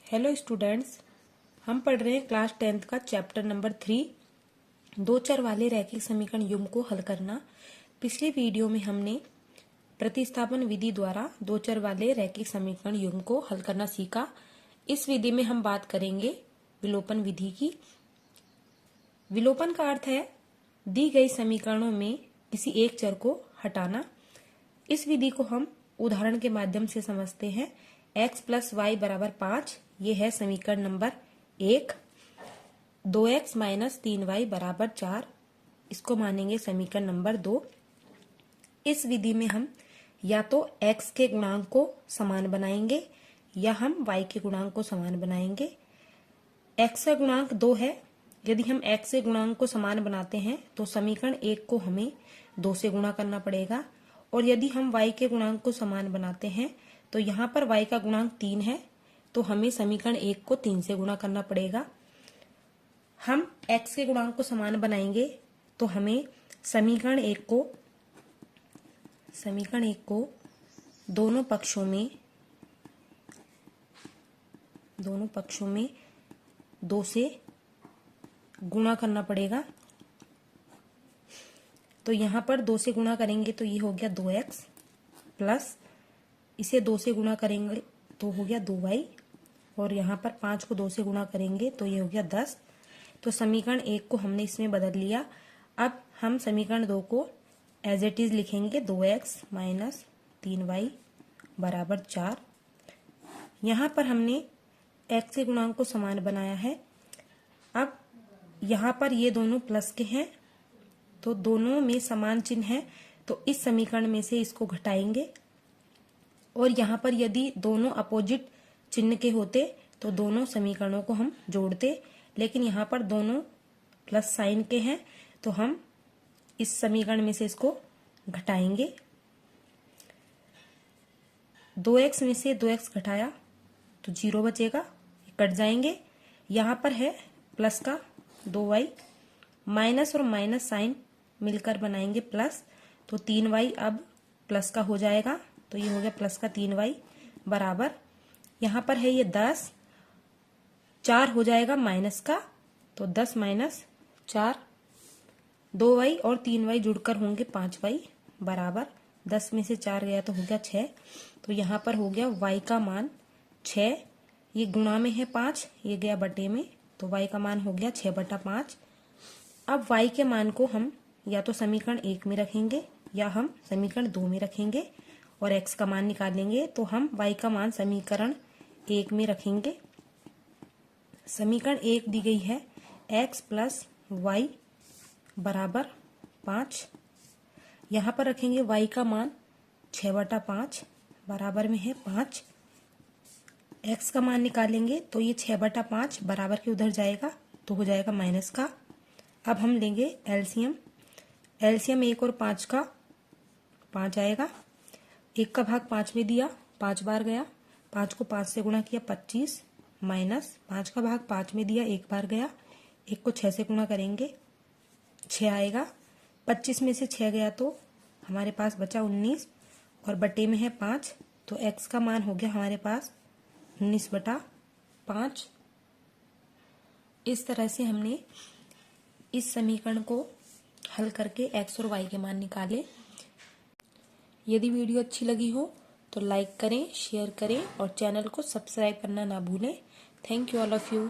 Hello students, हम पढ़ रहे हैं क्लास 10th का चैप्टर नंबर 3 दो चर वाले रैखिक समीकरण युग्म को हल करना। पिछले वीडियो में हमने प्रतिस्थापन विधि द्वारा दो चर वाले रैखिक समीकरण युग्म को हल करना सीखा। इस विधि में हम बात करेंगे विलोपन विधि की। विलोपन का अर्थ है दी गई समीकरणों में किसी एक चर को हटाना। इस विधि को हम उदाहरण के माध्यम से समझते हैं। x प्लस वाई बराबर 5, ये है समीकरण नंबर 1। 2x माइनस 3y बराबर 4, इसको मानेंगे समीकरण नंबर 2। इस विधि में हम या तो x के गुणांक को समान बनाएंगे या हम y के गुणांक को समान बनाएंगे। x का गुणांक 2 है। यदि हम x के गुणांक को समान बनाते हैं तो समीकरण 1 को हमें 2 से गुणा करना पड़ेगा, और यदि हम y के गुणांक को समान बनाते हैं तो यहाँ पर y का गुणांक 3 है, तो हमें समीकरण 1 को 3 से गुणा करना पड़ेगा। हम x के गुणांक को समान बनाएंगे तो हमें समीकरण 1 को दोनों पक्षों में 2 से गुणा करना पड़ेगा। तो यहाँ पर 2 से गुणा करेंगे तो ये हो गया 2x, प्लस इसे 2 से गुणा करेंगे तो हो गया 2y, और यहाँ पर 5 को 2 से गुणा करेंगे तो ये हो गया 10। तो समीकरण 1 को हमने इसमें बदल लिया। अब हम समीकरण 2 को एज इट इज लिखेंगे, 2x माइनस 3y बराबर 4। यहाँ पर हमने x के गुणांक को समान बनाया है। अब यहाँ पर ये दोनों प्लस के हैं तो दोनों में समान चिन्ह है, तो इस समीकरण में से इसको घटाएंगे, और यहाँ पर यदि दोनों अपोजिट चिन्ह के होते तो दोनों समीकरणों को हम जोड़ते, लेकिन यहाँ पर दोनों प्लस साइन के हैं तो हम इस समीकरण में से इसको घटाएंगे। 2x में से 2x घटाया तो 0 बचेगा, कट जाएंगे। यहाँ पर है प्लस का 2y, माइनस और माइनस साइन मिलकर बनाएंगे प्लस, तो 3y अब प्लस का हो जाएगा, तो ये हो गया प्लस का 3y बराबर, यहाँ पर है ये 10, 4 हो जाएगा माइनस का, तो 10 माइनस 4, 2y और 3y जुड़कर होंगे 5y बराबर 10 में से 4 गया तो हो गया 6। तो यहाँ पर हो गया y का मान 6, ये गुणा में है 5, ये गया बटे में, तो y का मान हो गया 6/5। अब y के मान को हम या तो समीकरण 1 में रखेंगे या हम समीकरण 2 में रखेंगे और x का मान निकालेंगे। तो हम y का मान समीकरण 1 में रखेंगे। समीकरण 1 दी गई है x प्लस वाई बराबर 5। यहाँ पर रखेंगे y का मान 6/5 बराबर में है 5। x का मान निकालेंगे तो ये 6/5 बराबर के उधर जाएगा तो हो जाएगा माइनस का। अब हम लेंगे एलसीएम। एलसीएम 1 और 5 का 5 आएगा। 1 का भाग 5 में दिया, 5 बार गया, 5 को 5 से गुणा किया 25, माइनस 5 का भाग 5 में दिया, 1 बार गया, 1 को 6 से गुणा करेंगे 6 आएगा। 25 में से 6 गया तो हमारे पास बचा 19, और बटे में है 5, तो x का मान हो गया हमारे पास 19/5। इस तरह से हमने इस समीकरण को हल करके x और y के मान निकाले। यदि वीडियो अच्छी लगी हो तो लाइक करें, शेयर करें और चैनल को सब्सक्राइब करना ना भूलें। Thank you all of you.